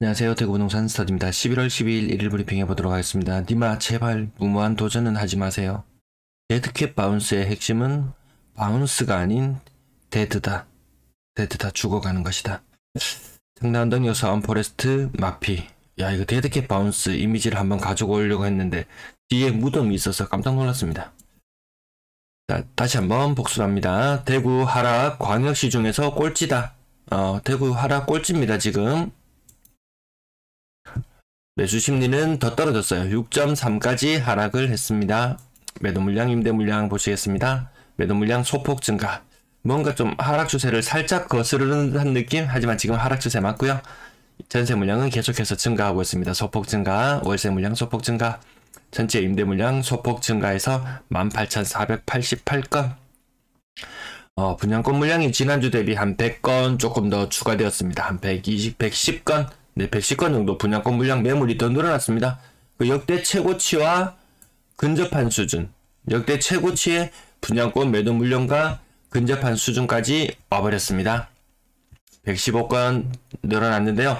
안녕하세요. 대구부동산 스타드입니다. 11월 12일 1일 브리핑 해보도록 하겠습니다. 니마 제발 무모한 도전은 하지 마세요. 데드캣 바운스의 핵심은 바운스가 아닌 데드다. 데드다. 죽어가는 것이다. 청라운동 여사원 포레스트 마피. 야, 이거 데드캣 바운스 이미지를 한번 가지고 오려고 했는데 뒤에 무덤이 있어서 깜짝 놀랐습니다. 자, 다시 한번 복수합니다. 대구 하락 광역시 중에서 꼴찌다. 대구 하락 꼴찌입니다. 지금 매수 심리는 더 떨어졌어요. 6.3까지 하락을 했습니다. 매도 물량, 임대 물량 보시겠습니다. 매도 물량 소폭 증가. 뭔가 좀 하락 추세를 살짝 거스르는 듯한 느낌? 하지만 지금 하락 추세 맞고요. 전세 물량은 계속해서 증가하고 있습니다. 소폭 증가, 월세 물량 소폭 증가, 전체 임대 물량 소폭 증가해서 18,488건. 분양권 물량이 지난주 대비 한 100건 조금 더 추가되었습니다. 한 110건. 네, 110건 정도 분양권 물량 매물이 더 늘어났습니다. 그 역대 최고치와 근접한 수준, 역대 최고치의 분양권 매도 물량과 근접한 수준까지 와버렸습니다. 115건 늘어났는데요.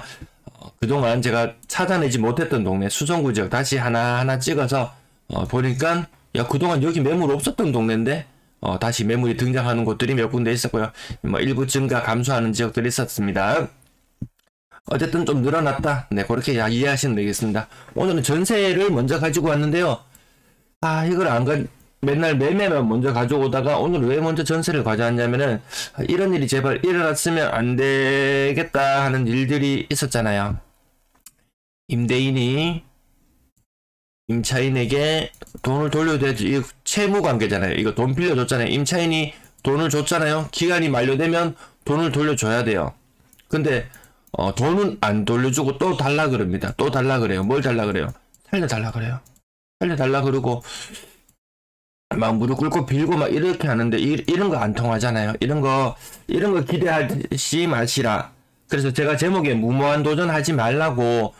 그동안 제가 찾아내지 못했던 동네 수성구 지역 다시 하나하나 찍어서 보니까 야, 그동안 여기 매물 없었던 동네인데 다시 매물이 등장하는 곳들이 몇 군데 있었고요. 일부 증가 감소하는 지역들이 있었습니다. 어쨌든 좀 늘어났다. 네, 그렇게 이해하시면 되겠습니다. 오늘은 전세를 먼저 가지고 왔는데요. 이걸 맨날 매매만 먼저 가져오다가 오늘 왜 먼저 전세를 가져왔냐면은 이런 일이 제발 일어났으면 안 되겠다 하는 일들이 있었잖아요. 임대인이 임차인에게 돈을 돌려야지. 이거 채무 관계잖아요. 이거 돈 빌려줬잖아요. 임차인이 돈을 줬잖아요. 기간이 만료되면 돈을 돌려줘야 돼요. 근데 돈은 안 돌려주고 또 달라 그럽니다. 또 달라 그래요. 뭘 달라 그래요? 살려달라 그래요. 살려달라 그러고 막 무릎 꿇고 빌고 막 이렇게 하는데 이런 거 안 통하잖아요. 이런 거 기대하지 마시라. 그래서 제가 제목에 무모한 도전하지 말라고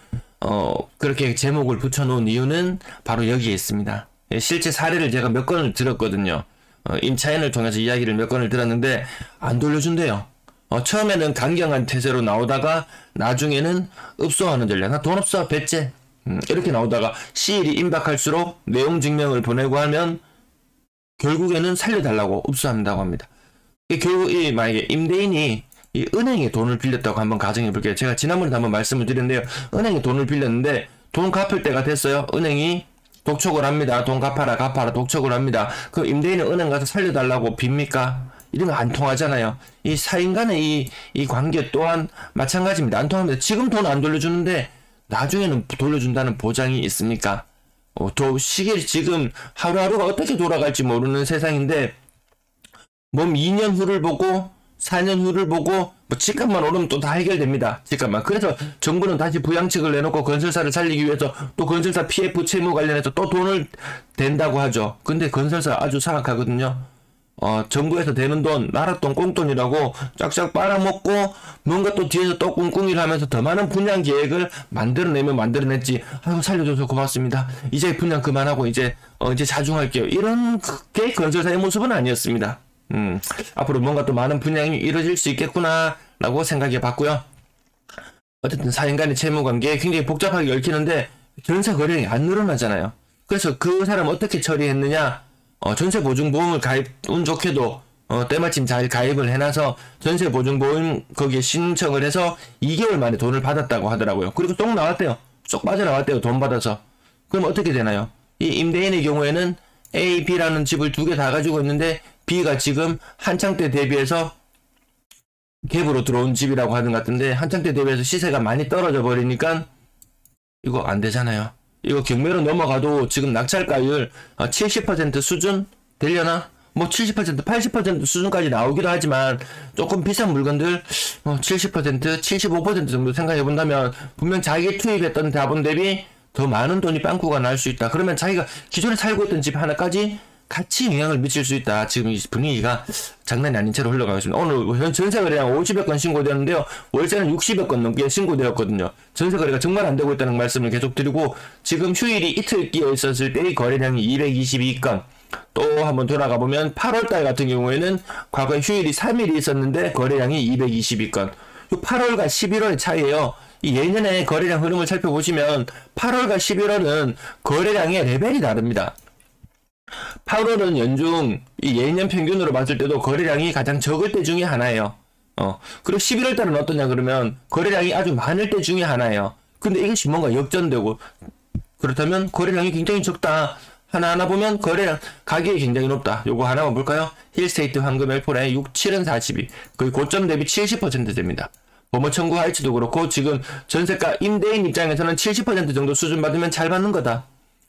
그렇게 제목을 붙여놓은 이유는 바로 여기에 있습니다. 실제 사례를 제가 몇 건을 들었거든요. 임차인을 통해서 이야기를 몇 건을 들었는데 안 돌려준대요. 처음에는 강경한 태세로 나오다가 나중에는 읍소하는 전략. 나 돈 없어 배째. 이렇게 나오다가 시일이 임박할수록 내용 증명을 보내고 하면 결국에는 살려달라고 읍소한다고 합니다. 결국 만약에 임대인이 이 은행에 돈을 빌렸다고 한번 가정해 볼게요. 제가 지난번에도 한번 말씀을 드렸는데요. 은행에 돈을 빌렸는데 돈 갚을 때가 됐어요. 은행이 독촉을 합니다. 돈 갚아라 독촉을 합니다. 그 임대인은 은행 가서 살려달라고 빕니까? 이런 거 안 통하잖아요. 이 사인 간의 이 관계 또한 마찬가지입니다. 안 통합니다. 지금 돈 안 돌려주는데 나중에는 돌려준다는 보장이 있습니까? 시계 지금 하루하루가 어떻게 돌아갈지 모르는 세상인데 몸 2년 후를 보고 4년 후를 보고 집값만 오르면 또 다 해결됩니다. 집값만. 그래서 정부는 다시 부양책을 내놓고 건설사를 살리기 위해서 또 건설사 PF 채무 관련해서 또 돈을 댄다고 하죠. 근데 건설사 아주 사악하거든요. 정부에서 되는 돈, 나라 돈, 꽁돈이라고 쫙쫙 빨아먹고 뭔가 또 뒤에서 또 꿍꿍이를 하면서 더 많은 분양 계획을 만들어내면 만들어냈지. 아이고 살려줘서 고맙습니다. 이제 분양 그만하고 이제 자중할게요. 이런 게 건설사의 모습은 아니었습니다. 앞으로 뭔가 또 많은 분양이 이루어질 수 있겠구나 라고 생각해 봤고요. 어쨌든 사인 간의 채무관계에 굉장히 복잡하게 얽히는데 전세 거래량이 안 늘어나잖아요. 그래서 그 사람 어떻게 처리했느냐? 전세보증보험을 운 좋게도 때마침 잘 가입을 해놔서 전세보증보험 거기에 신청을 해서 2개월 만에 돈을 받았다고 하더라고요. 그리고 쏙 나왔대요. 쏙 빠져나왔대요. 돈 받아서. 그럼 어떻게 되나요? 이 임대인의 경우에는 A, B라는 집을 2개 다 가지고 있는데 B가 지금 한창 때 대비해서 갭으로 들어온 집이라고 하는 것 같은데 한창 때 대비해서 시세가 많이 떨어져 버리니까 이거 안 되잖아요. 이거 경매로 넘어가도 지금 낙찰가율 70% 수준 되려나? 70%, 80% 수준까지 나오기도 하지만 조금 비싼 물건들 70%, 75% 정도 생각해 본다면 분명 자기 투입했던 자본 대비 더 많은 돈이 빵꾸가 날 수 있다. 그러면 자기가 기존에 살고 있던 집 하나까지 같이 영향을 미칠 수 있다. 지금 이 분위기가 장난이 아닌 채로 흘러가고 있습니다. 오늘 전세거래량 50여 건 신고되었는데요. 월세는 60여 건 넘게 신고되었거든요. 전세거래가 정말 안 되고 있다는 말씀을 계속 드리고 지금 휴일이 이틀 끼어 있었을 때의 거래량이 222건. 또 한번 돌아가 보면 8월달 같은 경우에는 과거에 휴일이 3일이 있었는데 거래량이 222건. 8월과 11월의 차이에요. 이 예년의 거래량 흐름을 살펴보시면 8월과 11월은 거래량의 레벨이 다릅니다. 8월은 연중 이 예년 평균으로 봤을 때도 거래량이 가장 적을 때 중에 하나예요. 그리고 11월 달은 어떠냐 그러면 거래량이 아주 많을 때 중에 하나예요. 근데 이것이 뭔가 역전되고, 그렇다면 거래량이 굉장히 적다. 하나하나 보면 거래량 가격이 굉장히 높다. 요거 하나만 볼까요? 힐스테이트 황금 L4에 6, 7은 42. 거의 고점 대비 70% 됩니다. 버머 청구 할지도 그렇고, 지금 전세가 임대인 입장에서는 70% 정도 수준 받으면 잘 받는 거다.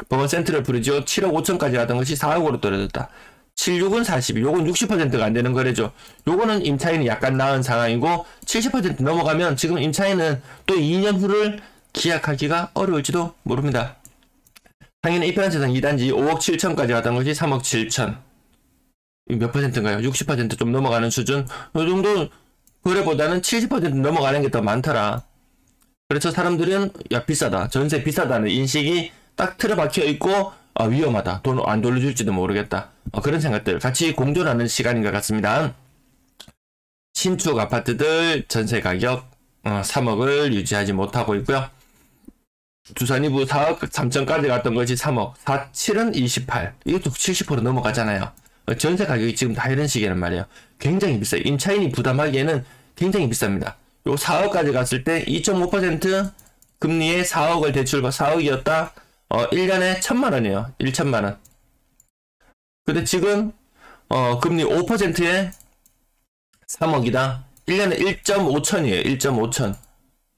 버머 센트럴 브리지오 7억 5천까지 가던 것이 4억으로 떨어졌다. 76은 42. 요건 60%가 안 되는 거래죠. 요거는 임차인이 약간 나은 상황이고, 70% 넘어가면 지금 임차인은 또 2년 후를 기약하기가 어려울지도 모릅니다. 당연히 이편세상 2단지 5억 7천까지 가던 것이 3억 7천. 몇 퍼센트인가요? 60% 좀 넘어가는 수준? 이 정도 거래보다는 70% 넘어가는 게 더 많더라. 그래서 사람들은 야 비싸다, 전세 비싸다는 인식이 딱 틀어박혀 있고, 위험하다, 돈 안 돌려줄지도 모르겠다, 그런 생각들 같이 공존하는 시간인 것 같습니다. 신축 아파트들 전세 가격 3억을 유지하지 못하고 있고요. 두산 이부 4억 3천까지 갔던 것이 3억, 4, 7은 28. 이것도 70% 넘어가잖아요. 전세 가격이 지금 다 이런 식이란 말이에요. 굉장히 비싸요. 임차인이 부담하기에는 굉장히 비쌉니다. 요 4억까지 갔을 때 2.5% 금리에 4억을 대출받, 4억이었다. 1년에 1,000만원이에요. 1,000만원. 근데 지금, 금리 5%에 3억이다. 1년에 1.5천이에요. 1.5천.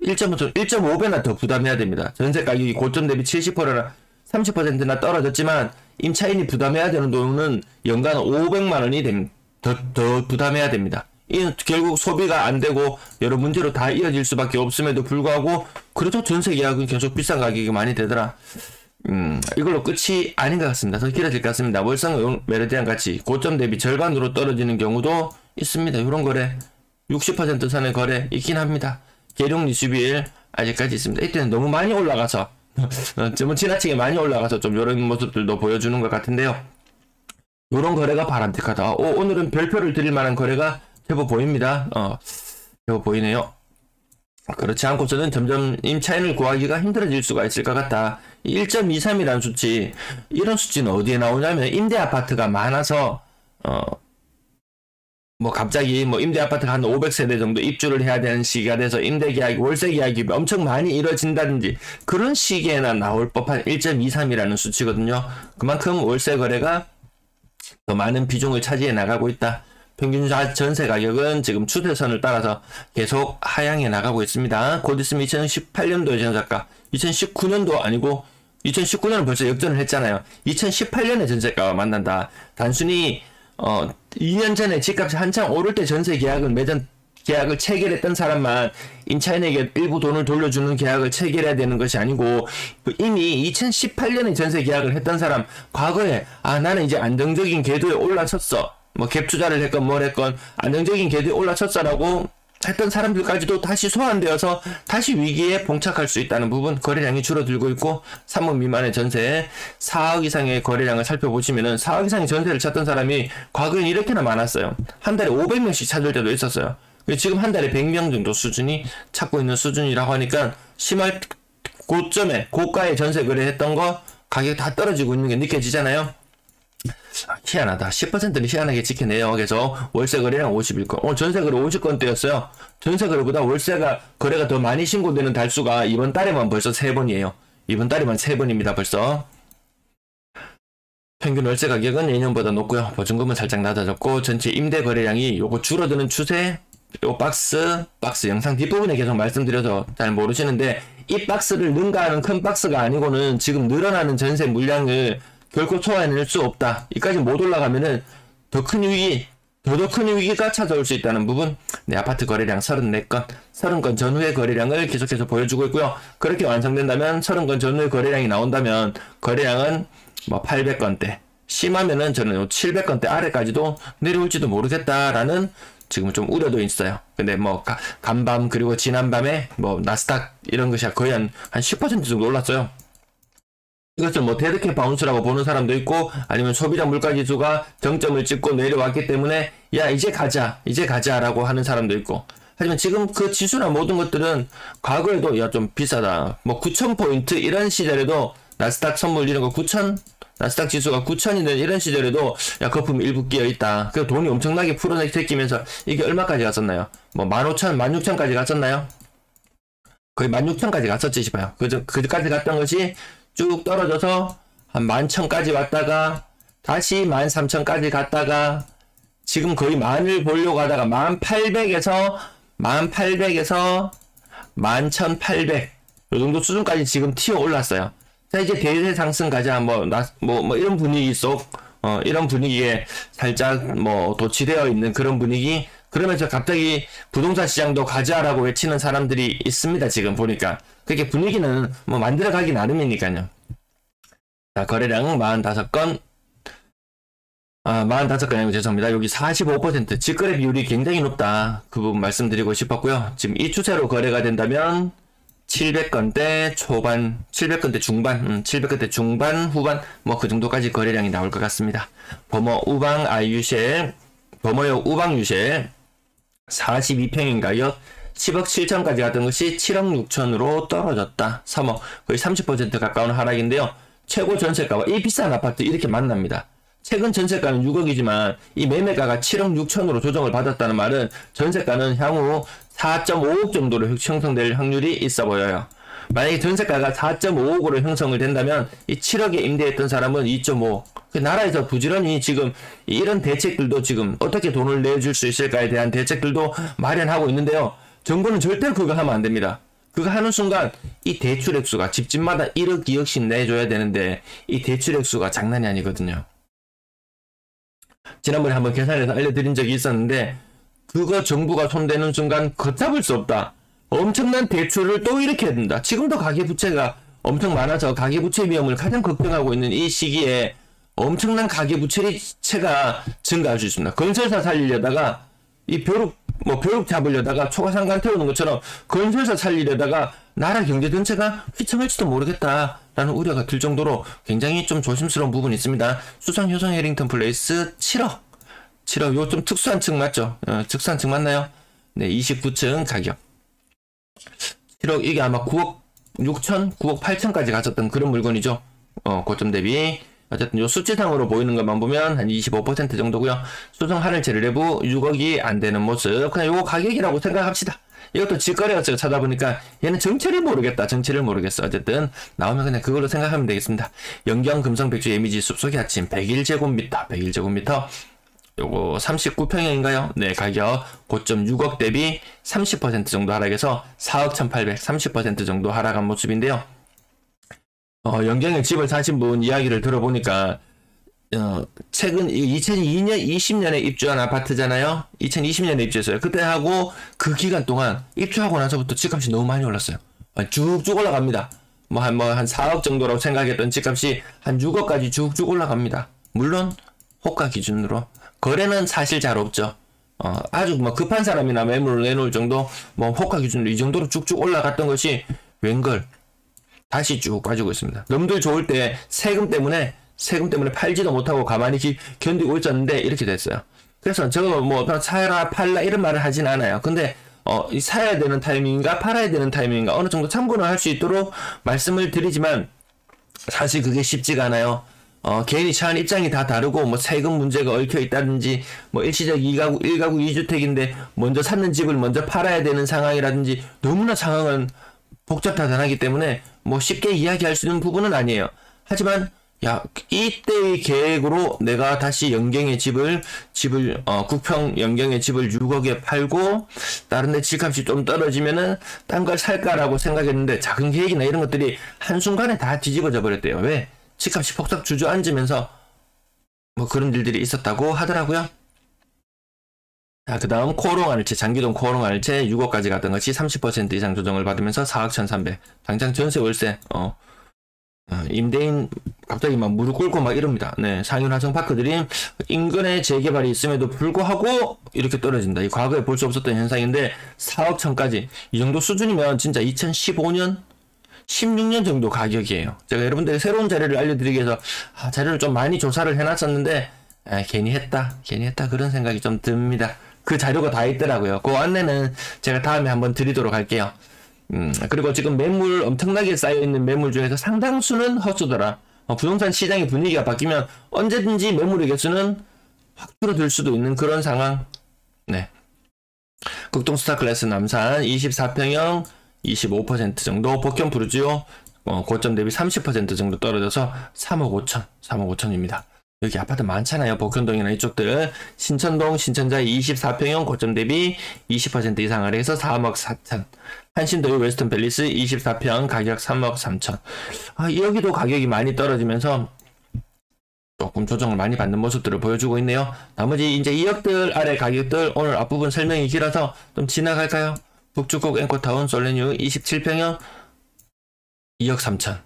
1.5배나 더 부담해야 됩니다. 전세 가격이 고점 대비 70%나 30%나 떨어졌지만, 임차인이 부담해야 되는 돈은 연간 500만원이 더 부담해야 됩니다. 이는 결국 소비가 안 되고 여러 문제로 다 이어질 수밖에 없음에도 불구하고, 그래도 전세 계약은 계속 비싼 가격이 많이 되더라. 이걸로 끝이 아닌 것 같습니다. 더 길어질 것 같습니다. 월성 메르디안 같이 고점 대비 절반으로 떨어지는 경우도 있습니다. 이런 거래 60% 선의 거래 있긴 합니다. 계룡 리슈빌 아직까지 있습니다. 이때는 너무 많이 올라가서 좀 지나치게 많이 올라가서 좀 이런 모습들도 보여주는 것 같은데요. 이런 거래가 바람직하다. 오늘은 별표를 드릴 만한 거래가 제법 보입니다. 제법 보이네요. 그렇지 않고서는 점점 임차인을 구하기가 힘들어질 수가 있을 것 같다. 1.23이라는 수치, 이런 수치는 어디에 나오냐면 임대 아파트가 많아서 갑자기 임대 아파트가 한 500세대 정도 입주를 해야 되는 시기가 돼서 임대 계약이, 월세 계약이 엄청 많이 이루어진다든지 그런 시기에나 나올 법한 1.23이라는 수치거든요. 그만큼 월세 거래가 더 많은 비중을 차지해 나가고 있다. 평균 전세 가격은 지금 추세선을 따라서 계속 하향해 나가고 있습니다. 곧 있으면 2018년도의 전세가, 2019년도 아니고 2019년은 벌써 역전을 했잖아요. 2018년의 전세가와 만난다. 단순히 2년 전에 집값이 한창 오를 때 전세 계약을 계약을 체결했던 사람만 임차인에게 일부 돈을 돌려주는 계약을 체결해야 되는 것이 아니고, 이미 2018년에 전세 계약을 했던 사람, 과거에 나는 이제 안정적인 궤도에 올라섰어, 갭 투자를 했건 뭘 했건 안정적인 궤도에 올라섰어라고 했던 사람들까지도 다시 소환되어서 다시 위기에 봉착할 수 있다는 부분, 거래량이 줄어들고 있고, 3억 미만의 전세, 4억 이상의 거래량을 살펴보시면은 4억 이상의 전세를 찾던 사람이 과거엔 이렇게나 많았어요. 한 달에 500명씩 찾을 때도 있었어요. 지금 한 달에 100명 정도 수준이 찾고 있는 수준이라고 하니까, 심할 고점에 고가의 전세 거래했던 거 가격 다 떨어지고 있는 게 느껴지잖아요. 희한하다. 10%는 희한하게 지켜내요. 그래서 월세 거래량 51건, 전세 거래 50건대였어요. 전세 거래보다 월세가 거래가 더 많이 신고되는 달수가 이번 달에만 벌써 3번이에요. 이번 달에만 3번입니다. 벌써. 평균 월세 가격은 예년보다 높고요. 보증금은 살짝 낮아졌고, 전체 임대 거래량이 요거 줄어드는 추세. 요 박스 영상 뒷부분에 계속 말씀드려서 잘 모르시는데, 이 박스를 능가하는 큰 박스가 아니고는 지금 늘어나는 전세 물량을 결코 소화해낼 수 없다. 이까지 못 올라가면은 더 큰 위기가 찾아올 수 있다는 부분. 아파트 거래량 34건, 30건 전후의 거래량을 계속해서 보여주고 있고요. 그렇게 완성된다면, 30건 전후의 거래량이 나온다면 거래량은 800건대, 심하면은 저는 700건대 아래까지도 내려올지도 모르겠다라는 지금 좀 우려도 있어요. 근데 간밤 그리고 지난밤에 나스닥 이런 것이 거의 한 10% 정도 올랐어요. 이것을 데드캣 바운스라고 보는 사람도 있고, 아니면 소비자 물가지수가 정점을 찍고 내려왔기 때문에 이제 가자 라고 하는 사람도 있고, 하지만 지금 그 지수나 모든 것들은 과거에도 야 좀 비싸다. 뭐 9,000포인트 이런 시절에도 나스닥 선물 이런 거 9,000 나스닥 지수가 9,000이던 이런 시절에도 야 거품 일부 끼어 있다. 그 돈이 엄청나게 풀어내끼면서 이게 얼마까지 갔었나요? 뭐 15,000, 16,000까지 갔었나요? 거의 16,000까지 갔었지 싶어요. 그까지 갔던 것이 쭉 떨어져서 한 11,000까지 왔다가 다시 13,000까지 갔다가 지금 거의 만을 보려고 하다가 1800에서 11,800 요 정도 수준까지 지금 튀어 올랐어요. 자, 이제 대세 상승 가자. 뭐 이런 분위기 이런 분위기에 살짝 도취되어 있는 그런 분위기. 그러면서 갑자기 부동산 시장도 가자라고 외치는 사람들이 있습니다. 지금 보니까. 그렇게 분위기는 만들어가기 나름이니까요. 자, 거래량 45건. 45건 아니고 죄송합니다. 여기 45% 직거래 비율이 굉장히 높다. 그 부분 말씀드리고 싶었고요. 지금 이 추세로 거래가 된다면 700건대 초반, 700건대 중반, 700건대 중반, 후반 그 정도까지 거래량이 나올 것 같습니다. 범어 우방 아이유쉘, 범어용 우방 유쉘 42평인 가격 10억 7천까지 갔던 것이 7억 6천으로 떨어졌다. 3억 거의 30% 가까운 하락인데요. 최고 전세가와 이 비싼 아파트 이렇게 만납니다. 최근 전세가는 6억이지만 이 매매가가 7억 6천으로 조정을 받았다는 말은 전세가는 향후 4.5억 정도로 형성될 확률이 있어 보여요. 만약에 전세가가 4.5억으로 형성을 된다면 이 7억에 임대했던 사람은 2.5억. 그 나라에서 부지런히 지금 이런 대책들도 지금 어떻게 돈을 내줄 수 있을까에 대한 대책들도 마련하고 있는데요. 정부는 절대로 그거 하면 안 됩니다. 그거 하는 순간 이 대출 액수가 집집마다 1억 2억씩 내줘야 되는데 이 대출 액수가 장난이 아니거든요. 지난번에 한번 계산해서 알려드린 적이 있었는데 그거 정부가 손대는 순간 걷잡을 수 없다. 엄청난 대출을 또 이렇게 해야 된다. 지금도 가계부채가 엄청 많아서 가계부채 위험을 가장 걱정하고 있는 이 시기에 엄청난 가계부채가 증가할 수 있습니다. 건설사 살리려다가 이 벼룩 잡으려다가 초과상관 태우는 것처럼 건설사 살리려다가 나라 경제 전체가 휘청할지도 모르겠다라는 우려가 들 정도로 굉장히 좀 조심스러운 부분이 있습니다. 수성 효성 해링턴 플레이스 7억 요 좀 특수한 층 맞죠? 특수한 층 맞나요? 네, 29층 가격 7억 이게 아마 9억 6천 9억 8천까지 갔었던 그런 물건이죠. 고점 대비 어쨌든 요 수치상으로 보이는 것만 보면 한 25% 정도고요. 수성 하늘채 레부 6억이 안 되는 모습. 그냥 요거 가격이라고 생각합시다. 이것도 직거래였어요. 찾아보니까 얘는 정체를 모르겠어. 어쨌든 나오면 그냥 그걸로 생각하면 되겠습니다. 영경 금성 백주 예미지 숲속의 아침 101제곱미터 요거 39평형인가요? 네, 가격 고점 6억 대비 30% 정도 하락해서 4억 1800 30% 정도 하락한 모습인데요. 영경에 집을 사신 분 이야기를 들어보니까 최근 2020년에 입주한 아파트잖아요. 2020년에 입주했어요. 그때 하고 그 기간 동안 입주하고 나서부터 집값이 너무 많이 올랐어요. 쭉쭉 올라갑니다. 한 4억 정도라고 생각했던 집값이 한 6억까지 쭉쭉 올라갑니다. 물론 호가 기준으로 거래는 사실 잘 없죠. 아주 급한 사람이나 매물을 내놓을 정도 호가 기준으로 이 정도로 쭉쭉 올라갔던 것이 웬걸 다시 쭉 빠지고 있습니다. 넘들 좋을 때 세금 때문에 팔지도 못하고 가만히 견디고 있었는데 이렇게 됐어요. 그래서 저거 사라 팔라 이런 말을 하진 않아요. 근데 사야 되는 타이밍인가 팔아야 되는 타이밍인가 어느 정도 참고는 할 수 있도록 말씀을 드리지만 사실 그게 쉽지가 않아요. 개인이 처한 입장이 다 다르고 세금 문제가 얽혀 있다든지 일시적 1가구 2주택인데 먼저 샀는 집을 먼저 팔아야 되는 상황이라든지 너무나 상황은 복잡하기 때문에 쉽게 이야기할 수 있는 부분은 아니에요. 하지만 이때의 계획으로 내가 다시 영경의 집을 국평 영경의 집을 6억에 팔고 다른 데 집값이 좀 떨어지면은 딴 걸 살까라고 생각했는데 작은 계획이나 이런 것들이 한순간에 다 뒤집어져 버렸대요. 왜? 집값이 폭삭 주저앉으면서 그런 일들이 있었다고 하더라고요. 자, 그 다음 코오롱하늘채 장기동 코오롱하늘채 6억까지 갔던 것이 30% 이상 조정을 받으면서 4억 1300 당장 전세 월세 임대인 갑자기 무릎 꿇고 이럽니다. 네, 상윤 화성파크들이 인근에 재개발이 있음에도 불구하고 이렇게 떨어진다. 이 과거에 볼 수 없었던 현상인데 4억 천까지 이 정도 수준이면 진짜 2015년 16년 정도 가격이에요. 제가 여러분들에게 새로운 자료를 알려드리기 위해서 자료를 좀 많이 조사를 해놨었는데 괜히 했다 그런 생각이 좀 듭니다. 그 자료가 다 있더라고요. 그 안내는 제가 다음에 한번 드리도록 할게요. 그리고 지금 매물 엄청나게 쌓여있는 매물 중에서 상당수는 헛수더라. 부동산 시장의 분위기가 바뀌면 언제든지 매물의 개수는 확 줄어들 수도 있는 그런 상황. 네. 극동 스타클래스 남산 24평형 25% 정도, 복현 푸르지오 고점 대비 30% 정도 떨어져서 3억 5천, 3억 5천입니다. 여기 아파트 많잖아요. 복현동이나 이쪽들. 신천동, 신천자 24평형 고점 대비 20% 이상 아래에서 3억 4천. 한신도요 웨스턴 팰리스 24평 가격 3억 3천. 여기도 가격이 많이 떨어지면서 조금 조정을 많이 받는 모습들을 보여주고 있네요. 나머지 이제 2억들 아래 가격들 오늘 앞부분 설명이 길어서 좀 지나갈까요? 북주곡 앵코타운 솔레뉴 27평형 2억 3천.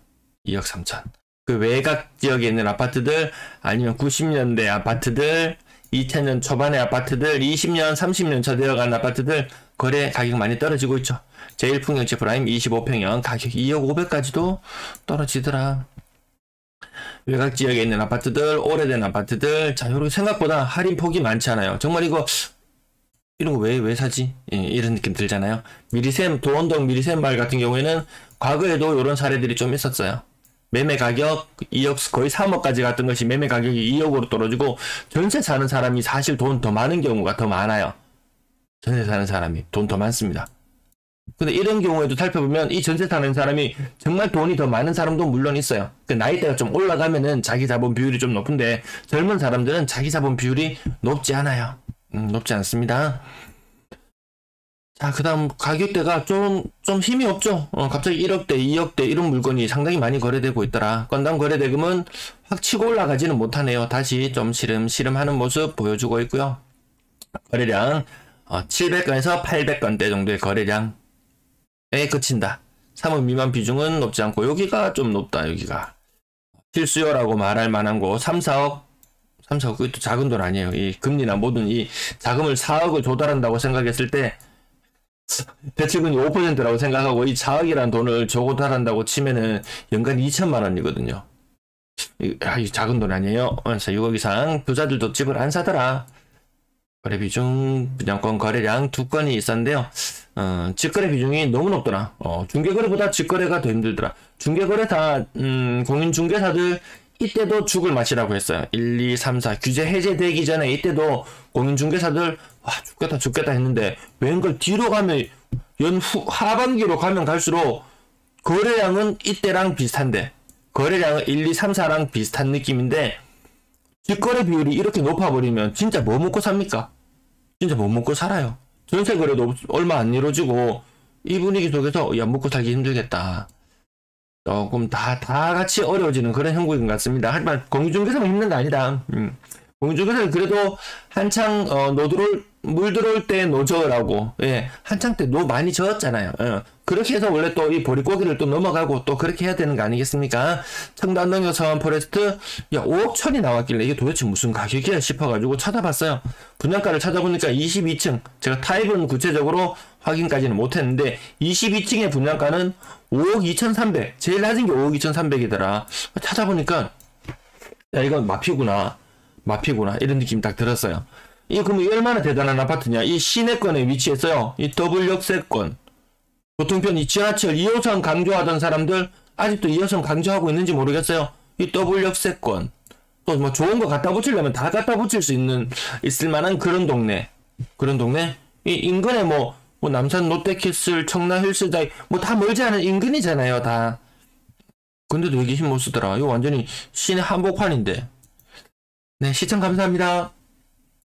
2억 3천. 그 외곽 지역에 있는 아파트들, 아니면 90년대 아파트들, 2000년 초반의 아파트들, 20년, 30년 차 되어간 아파트들 거래 가격 많이 떨어지고 있죠. 제1풍경채 프라임 25평형 가격 2억 500까지도 떨어지더라. 외곽 지역에 있는 아파트들, 오래된 아파트들, 자, 요렇게 생각보다 할인 폭이 많지 않아요. 정말 이런 거 왜 사지? 예, 이런 느낌 들잖아요. 미리샘, 도원동 미리샘 말 같은 경우에는 과거에도 이런 사례들이 좀 있었어요. 매매 가격 2억, 거의 3억까지 갔던 것이 매매 가격이 2억으로 떨어지고 전세 사는 사람이 사실 돈 더 많은 경우가 더 많아요. 전세 사는 사람이 돈 더 많습니다. 근데 이런 경우에도 살펴보면 이 전세 사는 사람이 정말 돈이 더 많은 사람도 물론 있어요. 그 나이대가 좀 올라가면은 자기 자본 비율이 좀 높은데 젊은 사람들은 자기 자본 비율이 높지 않아요. 높지 않습니다. 자, 그 다음 가격대가 좀 힘이 없죠. 갑자기 1억대, 2억대 이런 물건이 상당히 많이 거래되고 있더라. 건당 거래대금은 확 치고 올라가지는 못하네요. 다시 좀 시름시름하는 모습 보여주고 있고요. 거래량 700건에서 800건대 정도의 거래량에 그친다. 3억 미만 비중은 높지 않고 여기가 좀 높다. 여기가 실수요라고 말할 만한 곳 3, 4억 그것도 작은 돈 아니에요. 이 금리나 모든 이 자금을 4억을 조달한다고 생각했을 때 대출금리 5%라고 생각하고 이 4억이라는 돈을 조달한다고 치면은 연간 2천만 원이거든요. 이 작은 돈 아니에요. 그래서 6억 이상 부자들도 집을 안 사더라. 거래 비중, 분양권 거래량 2건이 있었는데요. 직거래 비중이 너무 높더라. 중개거래보다 직거래가 더 힘들더라. 중개거래 다 공인중개사들 이때도 죽을 맛이라고 했어요. 1, 2, 3, 4 규제 해제되기 전에 이때도 공인중개사들 죽겠다 했는데 웬걸 뒤로 가면 하반기로 가면 갈수록 거래량은 이때랑 비슷한데 거래량은 1, 2, 3, 4랑 비슷한 느낌인데 직거래 비율이 이렇게 높아버리면 진짜 뭐 먹고 삽니까? 진짜 못 먹고 살아요. 전세 거래도 얼마 안 이루어지고 이 분위기 속에서 야 먹고 살기 힘들겠다. 조금 다 같이 어려워지는 그런 형국인 것 같습니다. 하지만 공인중개사만 힘든 거 아니다. 공인중개사는 그래도 한창 물 들어올 때 노저라고, 예, 한창 때 노 많이 저었잖아요. 그렇게 해서 원래 또 이 보릿고개를 또 넘어가고 또 그렇게 해야 되는 거 아니겠습니까? 청담동역 서원 포레스트 5억 천이 나왔길래 이게 도대체 무슨 가격이야 싶어가지고 찾아봤어요. 분양가를 찾아보니까 22층, 제가 타입은 구체적으로 확인까지는 못했는데 22층의 분양가는 5억 2,300, 제일 낮은 게 5억 2,300이더라. 찾아보니까 야 이건 마피구나 이런 느낌이 딱 들었어요. 그럼 얼마나 대단한 아파트냐. 이 시내권에 위치했어요. 이 더블 역세권. 교통편 이 지하철 2호선 강조하던 사람들 아직도 2호선 강조하고 있는지 모르겠어요. 이 더블 역세권. 또 뭐 좋은 거 갖다 붙이려면 다 갖다 붙일 수 있을 만한 그런 동네. 이 인근에 뭐 남산 롯데캐슬, 청라 힐스다이 뭐 다 멀지 않은 인근이잖아요, 다. 근데도 여기 힘 못 쓰더라. 이거 완전히 시내 한복판인데. 네, 시청 감사합니다.